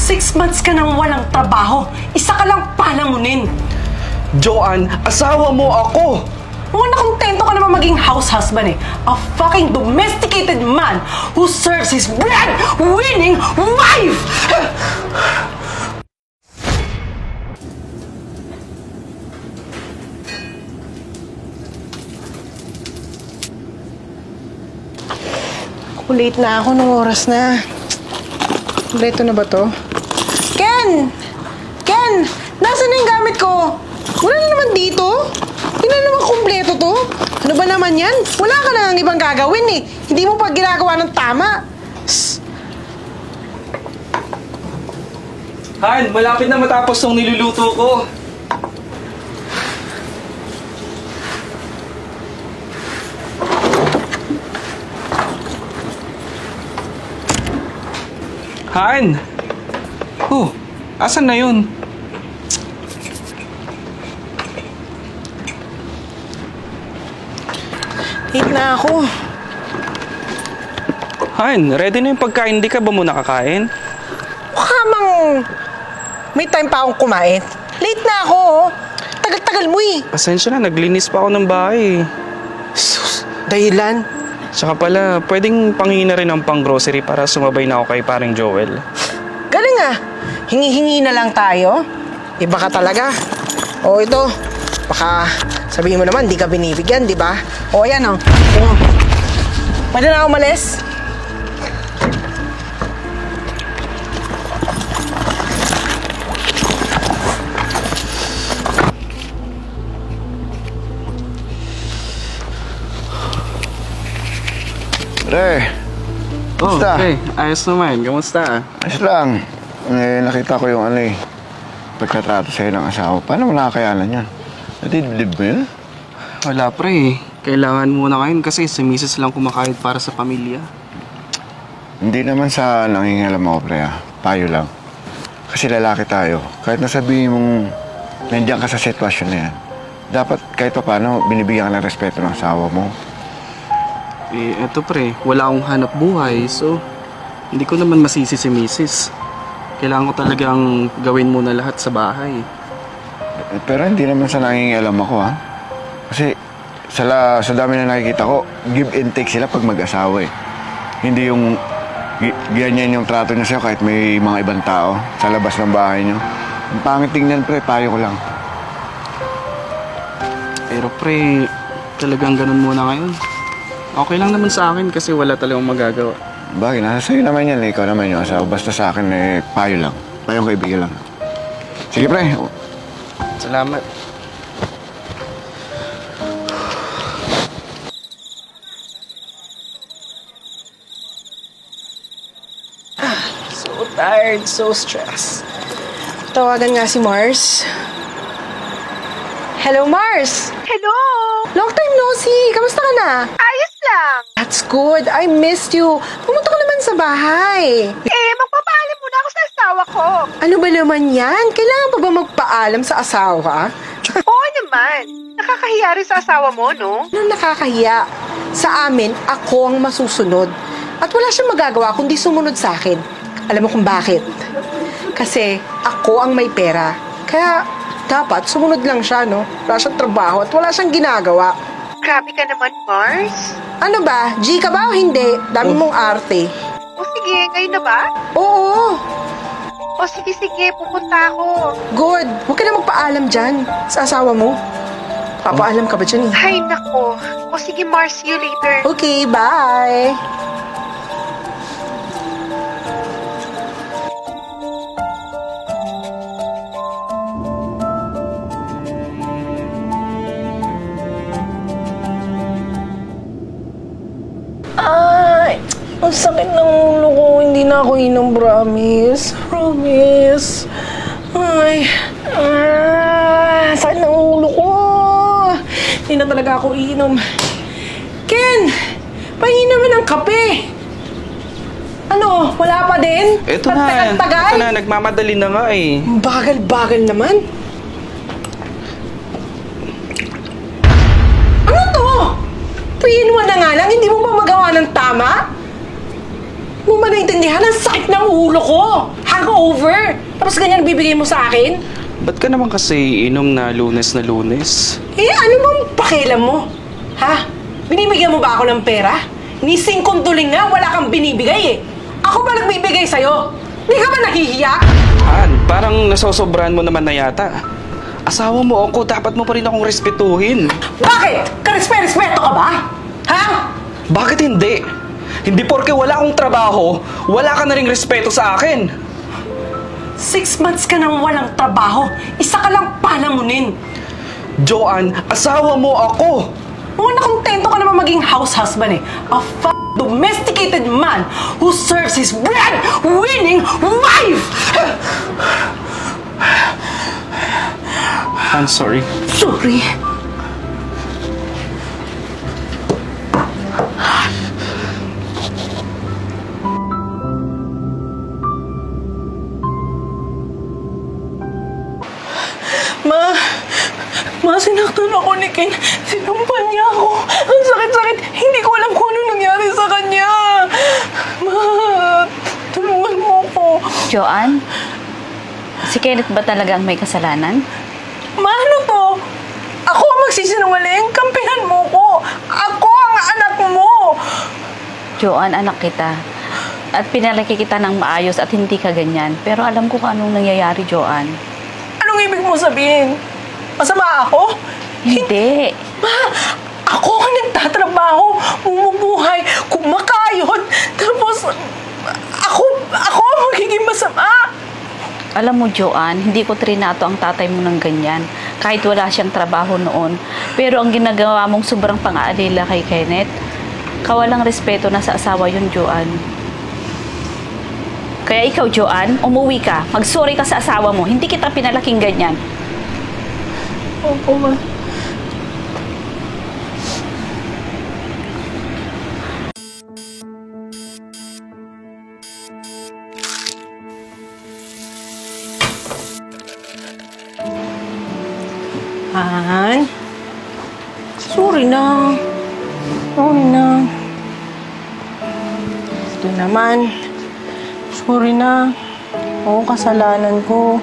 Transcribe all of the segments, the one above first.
6 months ka nang walang trabaho. Isa ka lang palamunin. Joanne, asawa mo ako! Mukhang nakontento ka naman maging house husband eh. A fucking domesticated man who serves his bread-winning wife! Late na ako nung oras na. Kompleto na ba to? Ken! Ken! Nasaan na yung gamit ko? Wala na naman dito. Hindi na naman kompleto to. Ano ba naman yan? Wala ka na ng ibang gagawin eh. Hindi mo pa ginagawa ng tama. Han, malapit na matapos tong niluluto ko. Han! Oh, asan na yun? Late na ako. Han, ready na yung pagkain. Di ka ba muna kakain? Mukha mang may time pa akong kumain. Late na ako, oh. Tagal-tagal mo eh. Pasensya na, naglinis pa ako ng bahay. Sus, dahilan. Tsaka pala, pwedeng panghingi na rin ang pang-grocery para sumabay na ako kay paring Joel. Galing ah. Hingi-hingi na lang tayo. Iba ka talaga. O ito, baka sabihin mo naman, di ka binibigyan, di ba? O yan o. Pwede na ako umalis? Pre, kamusta? Okay, ayos naman. Kamusta? Ayos lang. Nakita ko yung pagkatrato sa'yo ng asawa. Paano mo nakakayanan yan? Natidlib mo yun? Wala pre. Kailangan muna ngayon kasi si misis lang kumakahit para sa pamilya. Hindi naman sa nangingialam ako, pre. Payo lang. Kasi lalaki tayo. Kahit nasabihin mong nandiyan ka sa sitwasyon na yan, dapat kahit pa paano binibigyan ka ng respeto ng asawa mo. Eh, eto pre, wala akong hanap buhay, so hindi ko naman masisi si misis. Kailangan ko talagang gawin muna lahat sa bahay. Pero hindi naman sa nangingialam ako, ha? Kasi sa dami na nakikita ko, give and take sila pag mag-asawa, eh. Hindi yung ganyan yung trato niya sa'yo kahit may mga ibang tao sa labas ng bahay niyo. Ang pangit tingnan, pre, payo ko lang. Pero pre, talagang ganun muna ngayon. Okay lang naman sa akin kasi wala talagang magagawa. Bagay, nasa sa'yo naman yan, eh. Ikaw naman yung asawa. Basta sa akin, eh, payo lang. Payong kaibigan lang. Sige, pre. Salamat. So tired, so stressed. Tawagan nga si Mars. Hello, Mars! Hello! Long time no see! Kamusta ka na? Ayos lang! That's good. I missed you. Pumunta ka naman sa bahay. Magpapaalam muna ako sa asawa ko. Ano ba naman yan? Kailangan pa ba magpaalam sa asawa? Oo naman. Nakakahiya rin sa asawa mo, no? Ano nakakahiya? Sa amin, ako ang masusunod. At wala siyang magagawa kundi sumunod sa akin. Alam mo kung bakit? Kasi ako ang may pera. Kaya dapat sumunod lang siya, no? Wala siyang trabaho at wala siyang ginagawa. Grabe ka naman, Mars. Ano ba? G ka ba o hindi? Dami mong arte. O sige, ngayon na ba? Oo. O sige, pupunta ako. Good. Huwag ka na magpaalam dyan sa asawa mo. Papaalam ka ba dyan eh? Ay, nako. O sige, Mars, see you later. Okay, bye. Ay, ang sakit ng ulo ko. Hindi na ako inom, promise. Promise. Ay, sakit ng ulo ko. Hindi na talaga ako inom. Ken, pahingi naman ng kape. Ano, wala pa din? Ito na. Tagal-tagal? Ito na, nagmamadali na nga eh. Bagal-bagal naman. Ano to? 3-in-1 na nga lang, hindi mo pa magawa ng tama? mo ba naintindihan? Ang sakit ng ulo ko! Hangover! Tapos ganyan bibigay mo sa akin? Ba't ka naman kasi inom na Lunes na Lunes? Eh, ano bang pakialam mo? Ha? Binibigyan mo ba ako ng pera? Ni singkong tuling nga, wala kang binibigay eh. Ako ba nagbibigay sa'yo? Di ka ba nahihiya? Han, parang nasosobrahan mo naman na yata. Asawa mo ako, dapat mo pa rin akong respetuhin. Bakit? Karespe-respeto ka ba? Ha? Bakit hindi? Hindi porke wala akong trabaho, wala ka na ring respeto sa akin. 6 months ka nang walang trabaho. Isa ka lang palamunin. Joanne, asawa mo ako. Muna kontento ka naman maging house husband eh. A domesticated man who serves his bread-winning wife! I'm sorry. Sorry. Ma, sinaktan ako ni Ken. Sinumpan niya ako. Ang sakit-sakit. Hindi ko alam kung ano nangyari sa kanya. Ma, tulungan mo ako. Joanne, si Kenneth ba talagang may kasalanan? Ma, ano to? Ako ang magsisinungaling. Kampihan mo ko. Ako ang anak mo. Joanne, anak kita. At pinalaki kita ng maayos at hindi ka ganyan. Pero alam ko kung anong nangyayari, Joanne. Anong ibig mo sabihin? Masama ako? Hindi. Ma, ako ang nagtatrabaho, bumubuhay, kumakayod, tapos ako ang magiging masama. Alam mo, Joanne, hindi ko trinato ang tatay mo ng ganyan. Kahit wala siyang trabaho noon. Pero ang ginagawa mong sobrang pang-aalila kay Kenneth, kawalang respeto na sa asawa yun, Joanne. Kaya ikaw, Joanne, umuwi ka. Mag-sorry ka sa asawa mo. Hindi kita pinalaking ganyan. Opo, ma. Han? Sorry na. Sorry na. Ito naman. Sorry na. Oo, kasalanan ko.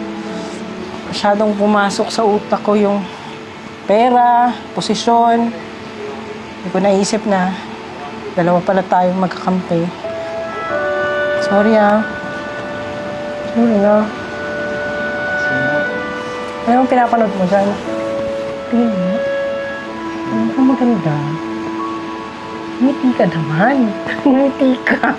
Masyadong pumasok sa utak ko yung pera, posisyon. Hindi ko naisip na dalawa pala tayong magkakampi. Sorry ah. Sorry na. Ano yung pinapanood mo dyan? Tingin mo. Ano ka maganda? Ngiti ka naman. Ngiti ka.